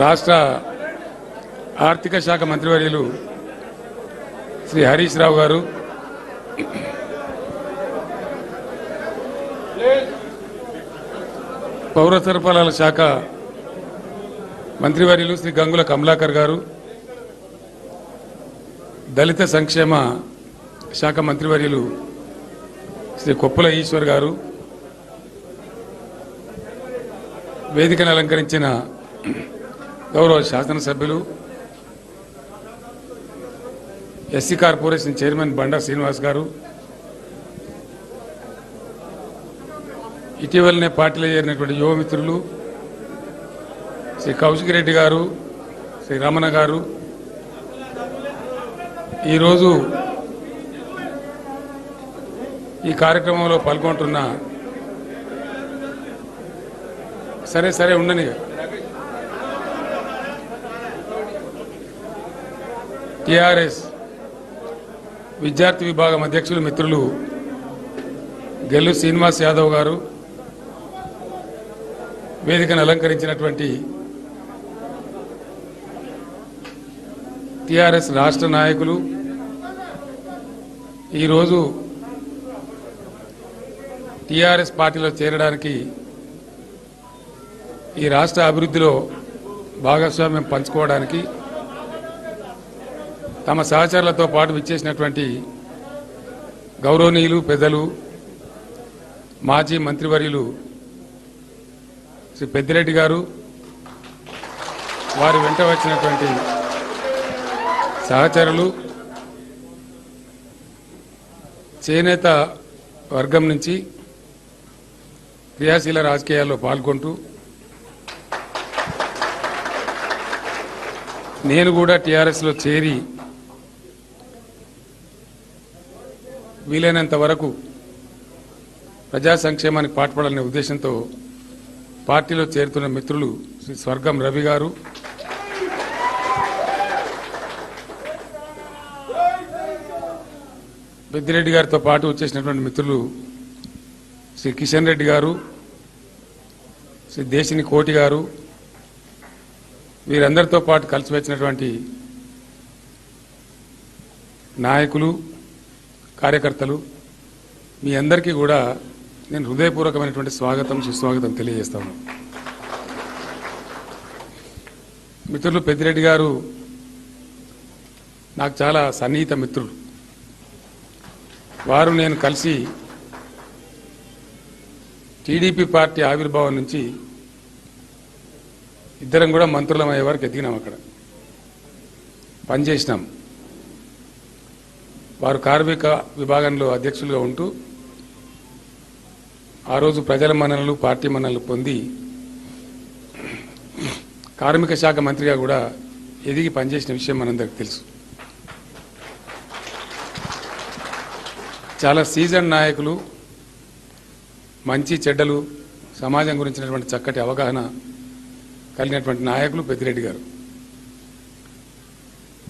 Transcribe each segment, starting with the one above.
రాష్ట్ర ఆర్థిక శాఖ మంత్రివర్యులు శ్రీ హరీష్ రావు గారు, పౌర సరఫరాల శాఖ మంత్రివర్యులు శ్రీ గంగుల కమలాకర్ గారు, దళిత సంక్షేమ శాఖ మంత్రివర్యులు శ్రీ కొప్పుల ఈశ్వర్ గారు, వేదికను అలంకరించిన గౌరవ శాసనసభ్యులు, ఎస్సీ కార్పొరేషన్ చైర్మన్ బండా శ్రీనివాస్ గారు, ఇటీవలనే పార్టీలో చేరినటువంటి యువమిత్రులు శ్రీ కౌశిక్ రెడ్డి గారు, శ్రీ రమణ గారు, ఈరోజు ఈ కార్యక్రమంలో పాల్గొంటున్న సరే ఉండని టిఆర్ఎస్ విద్యార్థి విభాగం అధ్యక్షులు మిత్రులు గెల్లు శ్రీనివాస్ యాదవ్ గారు, వేదికను అలంకరించినటువంటి టిఆర్ఎస్ రాష్ట్ర నాయకులు, ఈరోజు టిఆర్ఎస్ పార్టీలో చేరడానికి ఈ రాష్ట్ర అభివృద్ధిలో భాగస్వామ్యం పంచుకోవడానికి తమ సహచరులతో పాటు విచ్చేసినటువంటి గౌరవనీయులు పెద్దలు మాజీ మంత్రివర్యులు శ్రీ పెద్దిరెడ్డి గారు, వారి వెంట వచ్చినటువంటి సహచరులు, చేనేత వర్గం నుంచి క్రియాశీల రాజకీయాల్లో పాల్గొంటూ నేను కూడా టీఆర్ఎస్లో చేరి వీలైనంత వరకు ప్రజా సంక్షేమానికి పాటుపడాలనే ఉద్దేశంతో పార్టీలో చేరుతున్న మిత్రులు శ్రీ స్వర్గం రవి గారు, పెద్దిరెడ్డి గారితో పాటు వచ్చేసినటువంటి మిత్రులు శ్రీ కిషన్ రెడ్డి గారు, శ్రీ దేశిని కోటి గారు, వీరందరితో పాటు కలిసి వచ్చినటువంటి నాయకులు, కార్యకర్తలు, మీ అందరికీ కూడా నేను హృదయపూర్వకమైనటువంటి స్వాగతం, సుస్వాగతం తెలియజేస్తాను. మిత్రులు పెద్దిరెడ్డి గారు నాకు చాలా సన్నిహిత మిత్రులు. వారు నేను కలిసి టీడీపీ పార్టీ ఆవిర్భావం నుంచి ఇద్దరం కూడా మంత్రులం అయ్యే వరకు ఎదిగినాం, అక్కడ పనిచేసినాం. వారు కార్మిక విభాగంలో అధ్యక్షులుగా ఉంటూ ఆ రోజు ప్రజల మన్ననలు, పార్టీ మన్ననలు పొంది కార్మిక శాఖ మంత్రిగా కూడా ఎదిగి పనిచేసిన విషయం మనందరికీ తెలుసు. చాలా సీజన్ నాయకులు, మంచి చెడ్డలు, సమాజం గురించినటువంటి చక్కటి అవగాహన కలిగినటువంటి నాయకులు పెద్దిరెడ్డి గారు.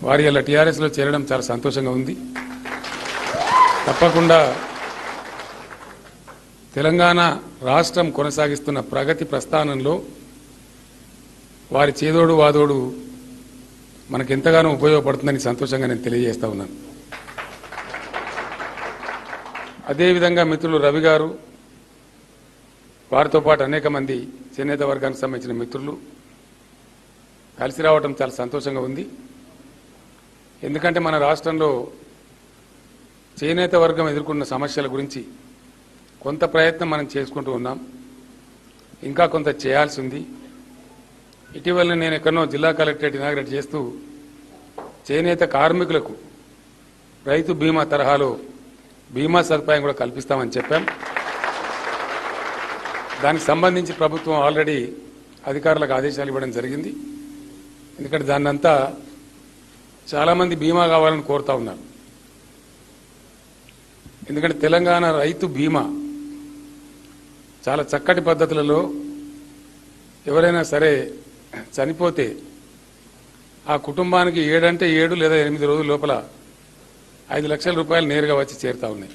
వారి అలా టీఆర్ఎస్లో చేరడం చాలా సంతోషంగా ఉంది. తప్పకుండా తెలంగాణ రాష్ట్రం కొనసాగిస్తున్న ప్రగతి ప్రస్థానంలో వారి చేదోడు వాదోడు మనకెంతగానో ఉపయోగపడుతుందని సంతోషంగా నేను తెలియజేస్తా ఉన్నాను. అదేవిధంగా మిత్రులు రవి గారు, వారితో పాటు అనేక మంది చేనేత వర్గానికి సంబంధించిన మిత్రులు కలిసి రావడం చాలా సంతోషంగా ఉంది. ఎందుకంటే మన రాష్ట్రంలో చేనేత వర్గం ఎదుర్కొన్న సమస్యల గురించి కొంత ప్రయత్నం మనం చేసుకుంటూ ఉన్నాం, ఇంకా కొంత చేయాల్సి ఉంది. ఇటీవల నేను ఎక్కడో జిల్లా కలెక్టరేట్ ఇనాగ్రేట్ చేస్తూ చేనేత కార్మికులకు రైతు బీమా తరహాలో బీమా సదుపాయం కూడా కల్పిస్తామని చెప్పాం. దానికి సంబంధించి ప్రభుత్వం ఆల్రెడీ అధికారులకు ఆదేశాలు ఇవ్వడం జరిగింది. ఎందుకంటే దాన్నంతా చాలామంది బీమా కావాలని కోరుతా ఉన్నారు. ఎందుకంటే తెలంగాణ రైతు బీమా చాలా చక్కటి పద్ధతులలో ఎవరైనా సరే చనిపోతే ఆ కుటుంబానికి 7 అంటే 7 లేదా 8 రోజుల లోపల 5 లక్షల రూపాయలు నేరుగా వచ్చి చేరుతా ఉన్నాయి.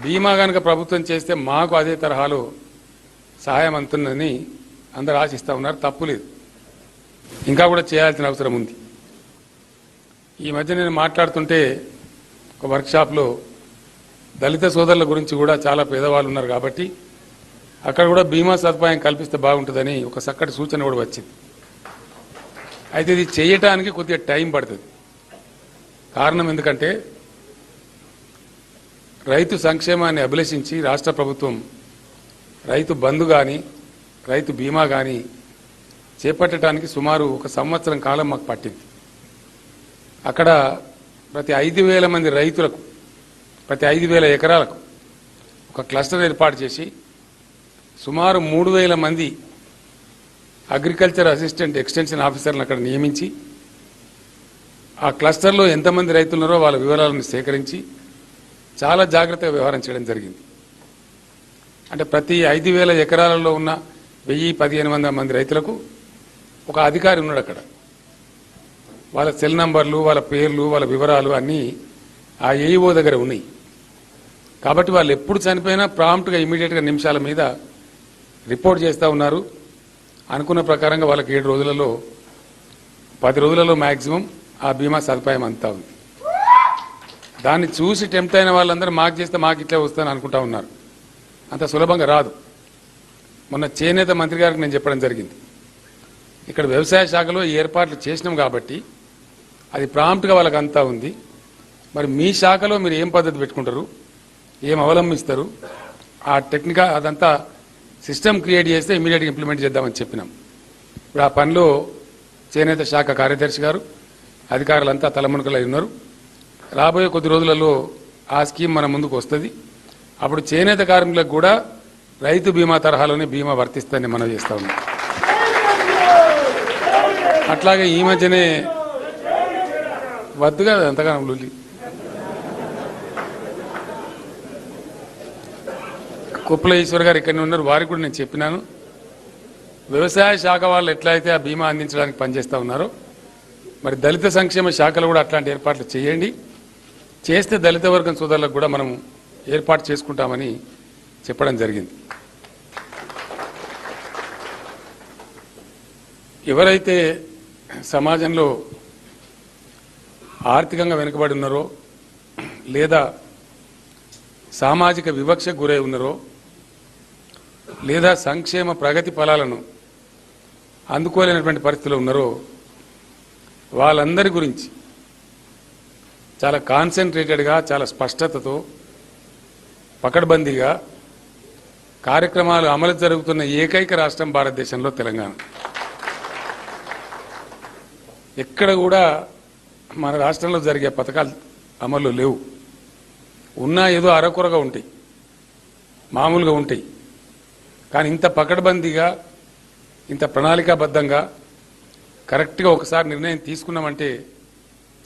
బీమా కనుక ప్రభుత్వం చేస్తే మాకు అదే తరహాలో సహాయం అందుతుందని అందరు ఆశిస్తూ ఉన్నారు, తప్పు లేదు. ఇంకా కూడా చేయాల్సిన అవసరం ఉంది. ఈ మధ్య నేను మాట్లాడుతుంటే ఒక వర్క్షాప్లో దళిత సోదరుల గురించి కూడా చాలా పేదవాళ్ళు ఉన్నారు కాబట్టి అక్కడ కూడా బీమా సదుపాయం కల్పిస్తే బాగుంటుందని ఒక చక్కటి సూచన కూడా వచ్చింది. అయితే ఇది చేయటానికి కొద్దిగా టైం పడుతుంది. కారణం ఎందుకంటే రైతు సంక్షేమాన్ని అభిలషించి రాష్ట్ర ప్రభుత్వం రైతు బంధు కానీ రైతు బీమా కానీ చేపట్టడానికి సుమారు 1 సంవత్సరం కాలం మాకు పట్టింది. అక్కడ ప్రతి 5,000 మంది రైతులకు ప్రతి 5,000 ఎకరాలకు ఒక క్లస్టర్ ఏర్పాటు చేసి సుమారు 3,000 మంది అగ్రికల్చర్ అసిస్టెంట్ ఎక్స్టెన్షన్ ఆఫీసర్లను అక్కడ నియమించి ఆ క్లస్టర్లో ఎంతమంది రైతులు ఉన్నారో వాళ్ళ వివరాలను సేకరించి చాలా జాగ్రత్తగా వ్యవహరించడం జరిగింది. అంటే ప్రతి 5,000 ఎకరాలలో ఉన్న 1,000-1,500 మంది రైతులకు ఒక అధికారి ఉన్నాడు అక్కడ. వాళ్ళ సెల్ నంబర్లు, వాళ్ళ పేర్లు, వాళ్ళ వివరాలు అన్నీ ఆ ఏఈఓ దగ్గర ఉన్నాయి. కాబట్టి వాళ్ళు ఎప్పుడు చనిపోయినా ప్రాంప్ట్గా ఇమీడియట్గా నిమిషాల మీద రిపోర్ట్ చేస్తూ ఉన్నారు. అనుకున్న ప్రకారంగా వాళ్ళకి 7 రోజులలో 10 రోజులలో మ్యాక్సిమం ఆ బీమా సదుపాయం అంతా ఉంది. దాన్ని చూసి టెంప్ట్ అయిన వాళ్ళందరూ మాకు చేస్తే మాకు ఇట్లే వస్తాను అనుకుంటా ఉన్నారు. అంత సులభంగా రాదు. మొన్న చేనేత మంత్రి గారికి నేను చెప్పడం జరిగింది, ఇక్కడ వ్యవసాయ శాఖలో ఏర్పాట్లు చేసినాం కాబట్టి అది ప్రాంప్ట్గా వాళ్ళకి అంతా ఉంది. మరి మీ శాఖలో మీరు ఏం పద్ధతి పెట్టుకుంటారు, ఏం అవలంబిస్తారు, ఆ టెక్నికల్ అదంతా సిస్టమ్ క్రియేట్ చేస్తే ఇమీడియట్గా ఇంప్లిమెంట్ చేద్దామని చెప్పినాం. ఇప్పుడు ఆ పనిలో చేనేత శాఖ కార్యదర్శి గారు అధికారులంతా తలమునకలై ఉన్నారు. రాబోయే కొద్ది రోజులలో ఆ స్కీమ్ మన ముందుకు వస్తుంది. అప్పుడు చేనేత కార్మికులకు కూడా రైతు బీమా తరహాలోనే బీమా వర్తిస్తుందని మనం చేస్తా ఉన్నాం. అట్లాగే ఈ మధ్యనే వద్దుగా అంతగా లొల్లి కుప్పల ఈశ్వర్ గారు ఇక్కడనే ఉన్నారు, వారికి కూడా నేను చెప్పినాను. వ్యవసాయ శాఖ వాళ్ళు ఎట్లయితే ఆ బీమా అందించడానికి పనిచేస్తూ ఉన్నారో మరి దళిత సంక్షేమ శాఖలు కూడా అట్లాంటి ఏర్పాట్లు చేయండి. చేస్తే దళిత వర్గం సోదరులకు కూడా మనం ఏర్పాటు చేసుకుంటామని చెప్పడం జరిగింది. ఎవరైతే సమాజంలో ఆర్థికంగా వెనుకబడి ఉన్నారో లేదా సామాజిక వివక్షకు గురై ఉన్నారో లేదా సంక్షేమ ప్రగతి ఫలాలను అందుకోలేనటువంటి పరిస్థితుల్లో ఉన్నారో వాళ్ళందరి గురించి చాలా కాన్సన్ట్రేటెడ్గా చాలా స్పష్టతతో పకడ్బందీగా కార్యక్రమాలు అమలు జరుగుతున్న ఏకైక రాష్ట్రం భారతదేశంలో తెలంగాణ. ఎక్కడ కూడా మన రాష్ట్రంలో జరిగే పథకాలు అమలు లేవు. ఉన్నా ఏదో అరకొరగా ఉంటాయి, మామూలుగా ఉంటాయి. కానీ ఇంత పకడ్బందీగా ఇంత ప్రణాళికాబద్ధంగా కరెక్ట్గా ఒకసారి నిర్ణయం తీసుకున్నామంటే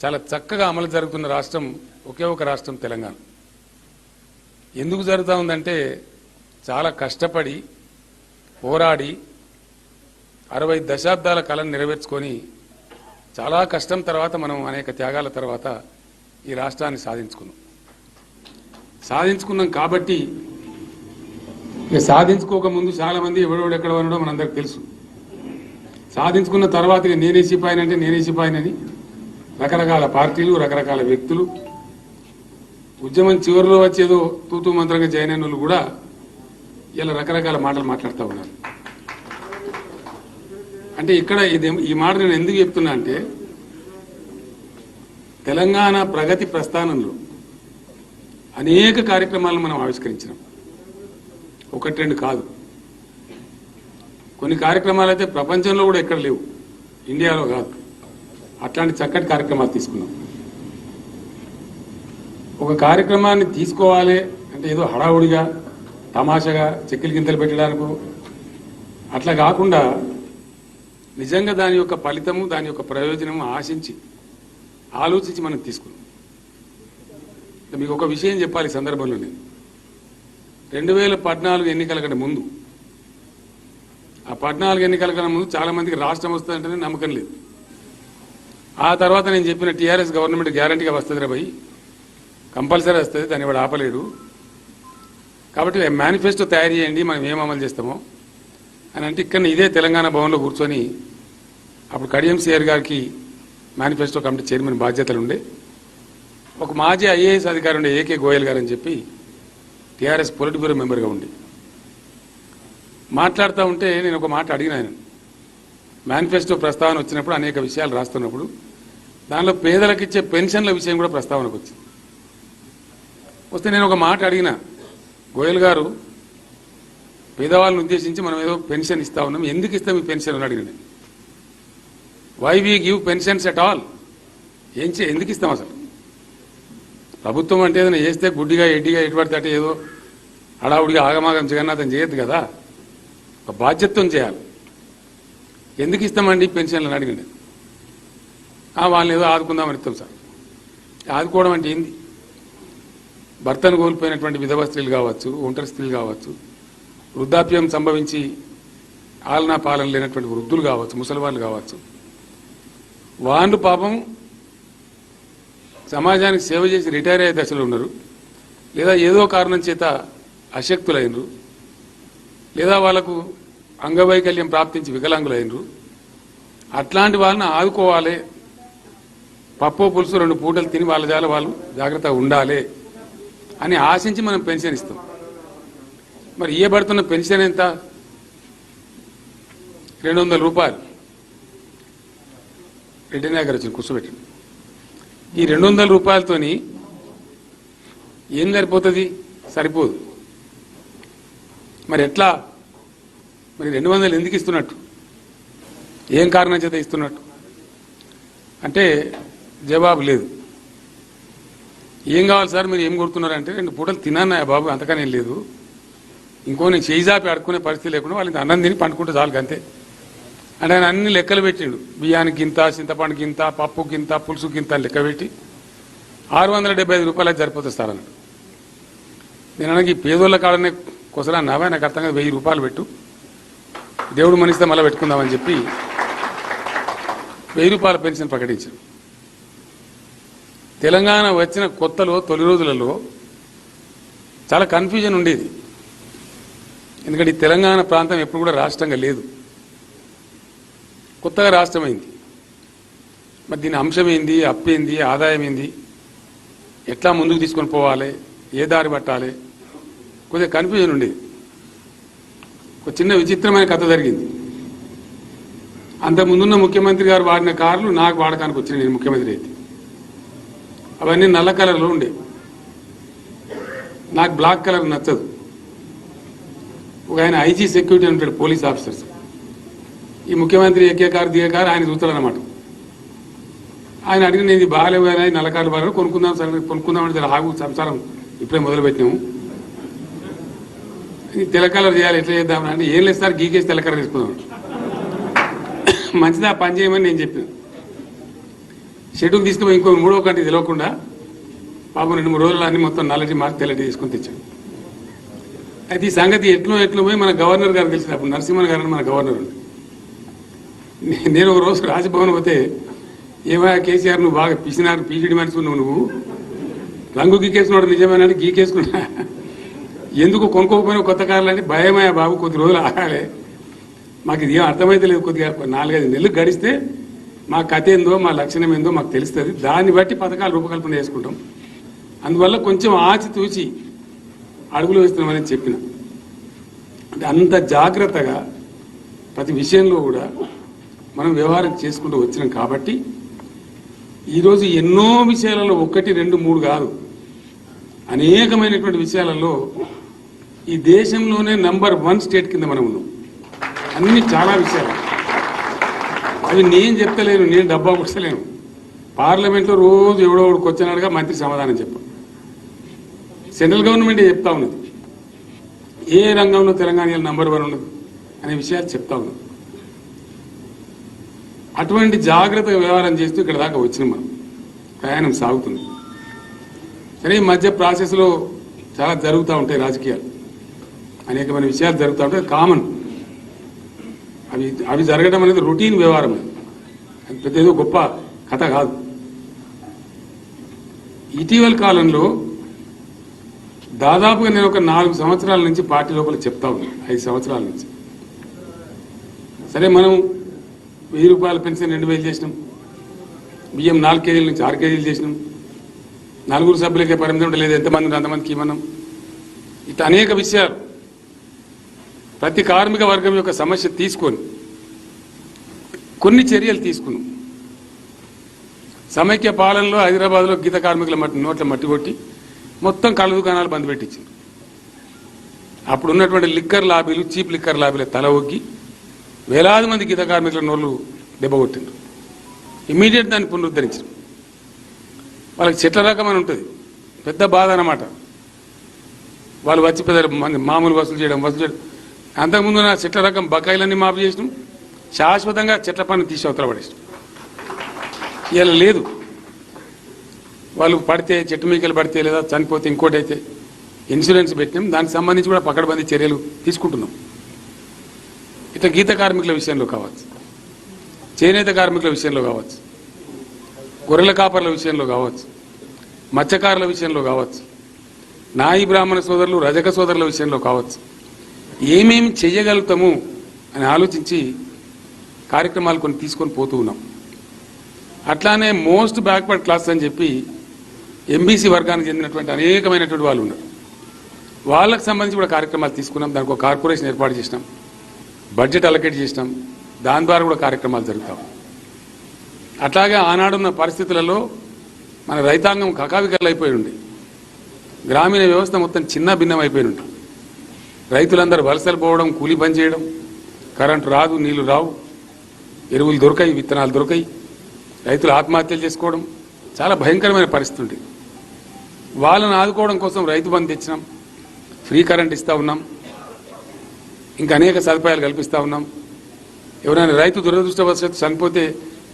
చాలా చక్కగా అమలు జరుగుతున్న రాష్ట్రం ఒకే ఒక రాష్ట్రం తెలంగాణ. ఎందుకు జరుగుతూ ఉందంటే చాలా కష్టపడి పోరాడి 60 దశాబ్దాల కళను నెరవేర్చుకొని చాలా కష్టం తర్వాత మనం అనేక త్యాగాల తర్వాత ఈ రాష్ట్రాన్ని సాధించుకున్నాం కాబట్టి ఇక సాధించుకోకముందు చాలా మంది ఎవడెక్కడ ఉన్నాడో మనందరికి తెలుసు. సాధించుకున్న తర్వాత ఇక నేనే సిపాయినంటే నేనే సిపాయినని రకరకాల పార్టీలు రకరకాల వ్యక్తులు ఉద్యమం చివరిలో వచ్చేదో తూతూ మంత్రంగా జాయిన్ అయిన వాళ్ళు కూడా ఇలా రకరకాల మాటలు మాట్లాడుతూ ఉన్నారు. అంటే ఇక్కడ ఈ మాట నేను ఎందుకు చెప్తున్నా అంటే తెలంగాణ ప్రగతి ప్రస్థానంలో అనేక కార్యక్రమాలను మనం ఆవిష్కరించినాం. 1-2 కాదు. కొన్ని కార్యక్రమాలు అయితే ప్రపంచంలో కూడా ఎక్కడ లేవు, ఇండియాలో కాదు. అట్లాంటి చక్కటి కార్యక్రమాలు తీసుకున్నాం. ఒక కార్యక్రమాన్ని తీసుకోవాలి అంటే ఏదో హడావుడిగా తమాషగా చెక్కిలి గింతలు పెట్టడానికో అట్లా కాకుండా నిజంగా దాని యొక్క ఫలితము దాని యొక్క ప్రయోజనము ఆలోచించి మనం తీసుకున్నాం. మీకు ఒక విషయం చెప్పాలి ఈ సందర్భంలో, నేను 2014 ఎన్నికల కంటే ముందు ఆ 14 ఎన్నికల కన్నా ముందు చాలా మందికి రాష్ట్రం వస్తుందంటేనే నమ్మకం లేదు. ఆ తర్వాత నేను చెప్పిన టీఆర్ఎస్ గవర్నమెంట్ గ్యారంటీగా వస్తుంది రా భయ్, కంపల్సరీ వస్తుంది, దాన్ని వాడు ఆపలేడు. కాబట్టి మేనిఫెస్టో తయారు చేయండి, మనం ఏం అమలు చేస్తామో అని అంటే ఇక్కడ ఇదే తెలంగాణ భవన్లో కూర్చొని అప్పుడు కడియం సిఆర్ గారికి మేనిఫెస్టో కమిటీ చైర్మన్ బాధ్యతలు ఉండే ఒక మాజీ ఐఏఎస్ అధికారి ఉండే ఏకే గోయల్ గారు అని చెప్పి టీఆర్ఎస్ పొలిట్ బ్యూరో మెంబర్గా ఉండి మాట్లాడుతూ ఉంటే నేను ఒక మాట అడిగినాను. మేనిఫెస్టో ప్రస్తావన వచ్చినప్పుడు అనేక విషయాలు రాస్తున్నప్పుడు దానిలో పేదలకు ఇచ్చే పెన్షన్ల విషయం కూడా ప్రస్తావనకు వచ్చింది. వస్తే నేను ఒక మాట అడిగిన, గోయల్ గారు పేదవాళ్ళని ఉద్దేశించి మనం ఏదో పెన్షన్ ఇస్తా ఉన్నాం, ఎందుకు ఇస్తాం ఈ పెన్షన్ అని అడిగిన. Why we give pensions at all, ఎందుకు ఇస్తాం అసలు? ప్రభుత్వం అంటే ఏదైనా చేస్తే గుడ్డిగా ఎడ్డిగా ఎటువంటి అంటే ఏదో హడావుడిగా ఆగమాగం జగన్నాథం చేయొద్దు కదా, ఒక బాధ్యతతో చేయాలి. ఎందుకు ఇస్తామండి పెన్షన్లు అని అడిగింది. వాళ్ళని ఏదో ఆదుకుందామని ఇస్తాం సార్. ఆదుకోవడం అంటే ఏంది? భర్తను కోల్పోయినటువంటి విధవ స్త్రీలు కావచ్చు, ఒంటరి స్త్రీలు కావచ్చు, వృద్ధాప్యం సంభవించి ఆలనా పాలన లేనటువంటి వృద్ధులు కావచ్చు, ముసలి వాళ్ళు కావచ్చు, వాళ్ళు పాపం సమాజానికి సేవ చేసి రిటైర్ అయ్యే దశలో ఉన్నారు, లేదా ఏదో కారణం చేత అశక్తులైనరు, లేదా వాళ్ళకు అంగవైకల్యం ప్రాప్తించి వికలాంగులైనరు. అట్లాంటి వాళ్ళని ఆదుకోవాలి, పప్పు పులుసు 2 పూటలు తిని వాళ్ళ జాల వాళ్ళు జాగ్రత్తగా ఉండాలి అని ఆశించి మనం పెన్షన్ ఇస్తాం. మరి ఇయ్యబడుతున్న పెన్షన్ ఎంత? 200 రూపాయలు. రెడ్డి నాయక్ గారు వచ్చింది కూర్చోబెట్టండి. ఈ 200 రూపాయలతోని ఏం సరిపోతుంది? సరిపోదు. మరి ఎట్లా? మరి 200 ఎందుకు ఇస్తున్నట్టు? ఏం కారణం చేత ఇస్తున్నట్టు అంటే జవాబు లేదు. ఏం కావాలి సార్, మీరు ఏం కొడుతున్నారంటే 2 పూటలు తిన్నానా బాబు, అంతకనే లేదు, ఇంకో నేను చేయిజాపి ఆడుకునే పరిస్థితి లేకుండా వాళ్ళకి అన్నం తిని పండుకుంటే చాలు అంతే అంటే ఆయన అన్ని లెక్కలు పెట్టిండు. బియ్యానికి ఇంత, చింతపండుకి ఇంత, పప్పుకి ఇంత, పులుసుకి ఇంత లెక్క పెట్టి 675 రూపాయలు సరిపోతుంది సార్ అన్నాడు. నేను అనగా ఈ పేదోళ్ళ కాడనే కొసరా నావా, నాకు అర్థంగా 1000 రూపాయలు పెట్టు, దేవుడు మనిస్తే మళ్ళీ పెట్టుకుందామని చెప్పి 1000 రూపాయల పెన్షన్ ప్రకటించారు. తెలంగాణ వచ్చిన కొత్తలో తొలి రోజులలో చాలా కన్ఫ్యూజన్ ఉండేది. ఎందుకంటే ఈ తెలంగాణ ప్రాంతం ఎప్పుడు కూడా రాష్ట్రంగా లేదు, కొత్తగా రాష్ట్రమైంది. మరి దీని అంశం ఏంది, అప్పేంది, ఆదాయం ఏంది, ఎట్లా ముందుకు తీసుకొని పోవాలి, ఏ దారి పట్టాలి, కొద్దిగా కన్ఫ్యూజన్ ఉండేది. ఒక చిన్న విచిత్రమైన కథ జరిగింది. అంతకుముందున్న ముఖ్యమంత్రి గారు వాడిన కార్లు నాకు వాడకానికి వచ్చినాయి. నేను ముఖ్యమంత్రి అయితే అవన్నీ నల్ల కలర్లో ఉండే, నాకు బ్లాక్ కలర్ నచ్చదు. ఒక ఆయన ఐజీ సెక్యూరిటీ ఉంటాడు, పోలీస్ ఆఫీసర్స్. ఈ ముఖ్యమంత్రి ఎక్కే కారు దిగే కారు ఆయన చూస్తాడనమాట. ఆయన అడిగిన ఇది బాగాలేవు కానీ నల్ల కార్లు బాగా కొనుక్కుందాం సార్, కొనుక్కుందామంటే ఆగు సంసారం ఇప్పుడే మొదలుపెట్టినాము, తెల్ల కలర్ చేయాలి, ఎట్లా చేద్దామని అంటే ఏం లేదు సార్, గీకేసి తెల్ల కలర్ తీసుకుందాం. మంచిదా పని చేయమని నేను చెప్పాను. షెడ్యూల్ తీసుకుపోయి ఇంకో 3వ గంట తెలియకుండా పాపం 2-3 రోజులు అన్ని మొత్తం నల్లటి మార్చి తెల్లటి తీసుకొని తెచ్చాడు. అయితే ఈ సంగతి ఎట్లో పోయి మన గవర్నర్ గారు తెలిసింది. అప్పుడు నరసింహన్ గారు మన గవర్నర్ ఉంది. నేను ఒక రోజు రాజభవన్ పోతే, ఏమా కేసీఆర్ నువ్వు బాగా పిసినారు పీజీడి మనిషి నువ్వు రంగు గీకేసుకున్నాడు, నిజమేనంటే గీకేసుకున్నా, ఎందుకు కొనుక్కోకపోయినా కొత్త కార్లు అంటే భయమయ్యా బాబు, కొద్ది రోజులు ఆగాలి, మాకు ఇది ఏం అర్థమైతే లేదు, కొద్దిగా 4-5 నెలలు గడిస్తే మా కథ ఏందో మా లక్షణం ఏందో మాకు తెలుస్తుంది, దాన్ని బట్టి పథకాలు రూపకల్పన చేసుకుంటాం, అందువల్ల కొంచెం ఆచితూచి అడుగులు వేస్తున్నామని చెప్పిన. అంటే అంత జాగ్రత్తగా ప్రతి విషయంలో కూడా మనం వ్యవహారం చేసుకుంటూ వచ్చినాం. కాబట్టి ఈరోజు ఎన్నో విషయాలలో 1, 2, 3 కాదు, అనేకమైనటువంటి విషయాలలో ఈ దేశంలోనే నంబర్ 1 స్టేట్ కింద మనం ఉన్నాం. అన్ని చాలా విషయాలు అవి నేను చెప్తలేను, నేను డబ్బా పుస్తలేను. పార్లమెంట్లో రోజు ఎవడో క్వశ్చన్ అడగా మంత్రి సమాధానం చెప్పాం. సెంట్రల్ గవర్నమెంటే చెప్తా ఉన్నది ఏ రంగంలో తెలంగాణ నంబర్ 1 ఉన్నది అనే విషయాలు చెప్తా ఉన్నది. అటువంటి జాగ్రత్తగా వ్యవహారం చేస్తూ ఇక్కడ దాకా వచ్చినాం. మనం ప్రయాణం సాగుతుంది. సరే, ఈ మధ్య ప్రాసెస్లో చాలా జరుగుతూ ఉంటాయి రాజకీయాలు, అనేకమైన విషయాలు జరుగుతూ ఉంటాయి, కామన్. అవి జరగడం అనేది రొటీన్ వ్యవహారం, అది పెద్ద ఏదో గొప్ప కథ కాదు. ఇటీవల కాలంలో దాదాపుగా నేను ఒక 4 సంవత్సరాల నుంచి పార్టీ లోపల చెప్తా ఉన్నాను, 5 సంవత్సరాల నుంచి సరే మనం 1000 రూపాయల పెన్షన్ 2000 చేసినాం, బియ్యం 4 కేజీల నుంచి 6 కేజీలు చేసినాం, 4 సభ్యులకే పరిమితం ఉంటే లేదు, ఎంతమంది ఉంటే అంతమందికి ఇవ్వనం. ఇట్లా అనేక విషయాలు ప్రతి కార్మిక వర్గం యొక్క సమస్య తీసుకొని కొన్ని చర్యలు తీసుకున్నాం. సమైక్య పాలనలో హైదరాబాద్లో గీత కార్మికుల నోట్ల మట్టి కొట్టి మొత్తం కళ్ళ దుకాణాలు బంద్ పెట్టించింది. అప్పుడు ఉన్నటువంటి లిక్కర్ లాబీలు, చీప్ లిక్కర్ లాబీల తల ఒగ్గి వేలాది మంది గీత కార్మికుల నోళ్ళు దెబ్బకొట్టిండ్రు. ఇమ్మీడియట్ దాన్ని పునరుద్ధరించారు. వాళ్ళకి చెట్ల రకం అని ఉంటుంది, పెద్ద బాధ అన్నమాట. వాళ్ళు వచ్చి పెద్ద మామూలు వసూలు చేయడం. అంతకుముందు నా చెట్ల రకం బకాయిలన్నీ మాఫీ చేసినాం, శాశ్వతంగా చెట్ల పన్ను తీసి అవతల పడేసినాం. ఇలా లేదు, వాళ్ళు పడితే చెట్టు మీకలు పడితే లేదా చనిపోతే ఇంకోటి అయితే ఇన్సూరెన్స్ పెట్టినాం, దానికి సంబంధించి కూడా పకడ్బందీ చర్యలు తీసుకుంటున్నాం. ఇట్లా గీత కార్మికుల విషయంలో కావచ్చు, చేనేత కార్మికుల విషయంలో కావచ్చు, గొర్రెల కాపర్ల విషయంలో కావచ్చు, మత్స్యకారుల విషయంలో కావచ్చు, నాయి బ్రాహ్మణ సోదరులు, రజక సోదరుల విషయంలో కావచ్చు, ఏమేమి చెయ్యగలుగుతాము అని ఆలోచించి కార్యక్రమాలు కొన్ని తీసుకొని పోతూ ఉన్నాం. అట్లానే మోస్ట్ బ్యాక్వర్డ్ క్లాస్ అని చెప్పి ఎంబీసీ వర్గానికి చెందినటువంటి అనేకమైనటువంటి వాళ్ళు ఉన్నారు. వాళ్ళకు సంబంధించి కూడా కార్యక్రమాలు తీసుకున్నాం. దానికి ఒక కార్పొరేషన్ ఏర్పాటు చేసినాం, బడ్జెట్ అలొకేట్ చేసినాం, దాని ద్వారా కూడా కార్యక్రమాలు జరుగుతాం. అట్లాగే ఆనాడున్న పరిస్థితులలో మన రైతాంగం కకావికలు అయిపోయి ఉండి, గ్రామీణ వ్యవస్థ మొత్తం చిన్న భిన్నం అయిపోయి ఉండి, రైతులందరూ వలసలు పోవడం, కూలీ పని చేయడం, కరెంటు రాదు, నీళ్లు రావు, ఎరువులు దొరకాయి, విత్తనాలు దొరకాయి, రైతులు ఆత్మహత్యలు చేసుకోవడం, చాలా భయంకరమైన పరిస్థితి ఉంది. వాళ్ళని ఆదుకోవడం కోసం రైతు బంధు తెచ్చినాం, ఫ్రీ కరెంట్ ఇస్తూ ఉన్నాం, ఇంకా అనేక సదుపాయాలు కల్పిస్తూ ఉన్నాం. ఎవరైనా రైతు దురదృష్టవశాత్తు చనిపోతే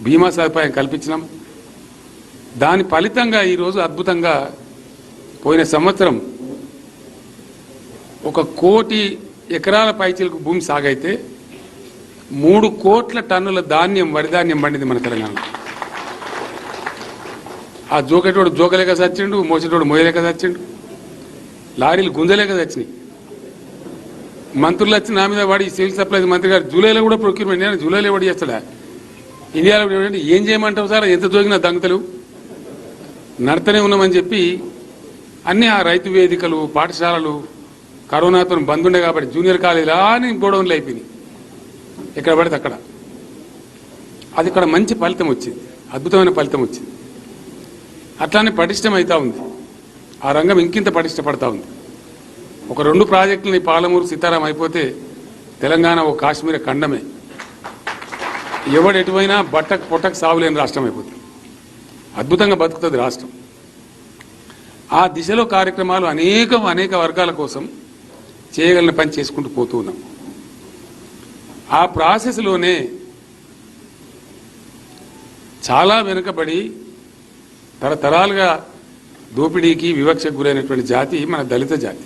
బీమా సదుపాయం కల్పించినాం. దాని ఫలితంగా ఈరోజు అద్భుతంగా పోయిన సంవత్సరం 1 కోటి ఎకరాల పైచీలకు భూమి సాగైతే 3 కోట్ల టన్నుల ధాన్యం, వరి ధాన్యం పండింది మన తెలంగాణ. ఆ జోకెటోడు జోకలేక చచ్చిండు, మోసేటోడు మోయలేక చచ్చిండు, లారీలు గుంజలేక చచ్చినాయి. మంత్రులు వచ్చి నా మీద వాడి సివిల్ సప్లైస్ మంత్రి గారు జూలైలో కూడా ప్రొక్యూర్మెంట్, నేను జూలైలో ఎవడు చేస్తాడా, ఇండియాలో ఏం చేయమంటావు సార్, ఎంత జోగినా దంగతలు నడతనే ఉన్నామని చెప్పి అన్నీ ఆ రైతు వేదికలు, పాఠశాలలు కరోనాతో బంద్ ఉండే కాబట్టి జూనియర్ కాలేజీలు అని గోడౌన్లు అయిపోయినాయి, ఎక్కడ పడితే అక్కడ. అది ఇక్కడ మంచి ఫలితం వచ్చింది, అద్భుతమైన ఫలితం వచ్చింది. అట్లానే పటిష్టం అవుతా ఉంది, ఆ రంగం ఇంకింత పటిష్టపడతా ఉంది. ఒక 2 ప్రాజెక్టులని పాలమూరు, సీతారాం అయిపోతే తెలంగాణ ఒక కాశ్మీర ఖండమే, ఎవడు ఎటువైనా బట్టకు పొట్టకు సాగులేని రాష్ట్రం అయిపోతుంది, అద్భుతంగా బతుకుతుంది రాష్ట్రం. ఆ దిశలో కార్యక్రమాలు అనేక వర్గాల కోసం చేయగలిగిన పని చేసుకుంటూ పోతూ ఉన్నాం. ఆ ప్రాసెస్లోనే చాలా వెనుకబడి తరతరాలుగా దోపిడీకి, వివక్షకు గురైనటువంటి జాతి మన దళిత జాతి.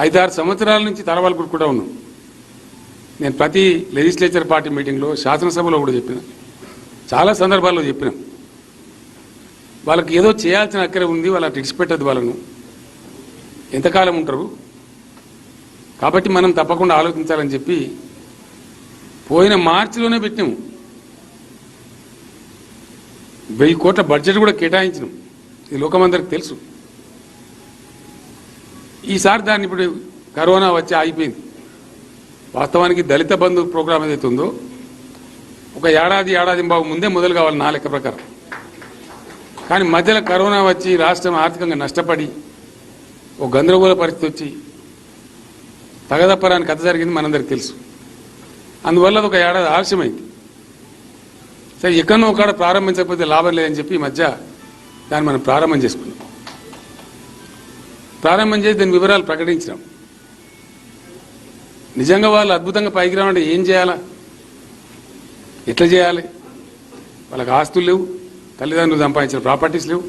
5-6 సంవత్సరాల నుంచి తరవాలకు కూడా ఉన్నాం. నేను ప్రతి లెజిస్లేచర్ పార్టీ మీటింగ్లో, శాసనసభలో కూడా చెప్పిన, చాలా సందర్భాల్లో చెప్పినాం, వాళ్ళకి ఏదో చేయాల్సిన అక్కరే ఉంది, వాళ్ళ విడిచిపెట్టద్దు, వాళ్ళను ఎంతకాలం ఉంటారు, కాబట్టి మనం తప్పకుండా ఆలోచించాలని చెప్పి పోయిన మార్చిలోనే పెట్టినాము. 1000 కోట్ల బడ్జెట్ కూడా కేటాయించినాం, ఇది లోకమందరికి తెలుసు. ఈసారి దాన్ని ఇప్పుడు కరోనా వచ్చి ఆగిపోయింది. వాస్తవానికి దళిత బంధు ప్రోగ్రాం ఏదైతే ఉందో ఒక ఏడాది బాగు ముందే మొదలు కావాలి నా లెక్క ప్రకారం. కానీ మధ్యలో కరోనా వచ్చి రాష్ట్రం ఆర్థికంగా నష్టపడి ఒక గందరగోళ పరిస్థితి వచ్చి తగదప్పరాని కథ జరిగింది, మనందరికి తెలుసు. అందువల్ల అది ఒక ఏడాది ఆలస్యమైంది. సరే, ఎక్కడో ఒకడ ప్రారంభించకపోతే లాభం లేదని చెప్పి ఈ మధ్య దాన్ని మనం ప్రారంభం చేసుకున్నాం. ప్రారంభం చేసి దాని వివరాలు ప్రకటించినాం. నిజంగా వాళ్ళు అద్భుతంగా పైకి రావాలంటే ఏం చేయాలా, ఎట్లా చేయాలి? వాళ్ళకి ఆస్తులు లేవు, తల్లిదండ్రులు సంపాదించిన ప్రాపర్టీస్ లేవు,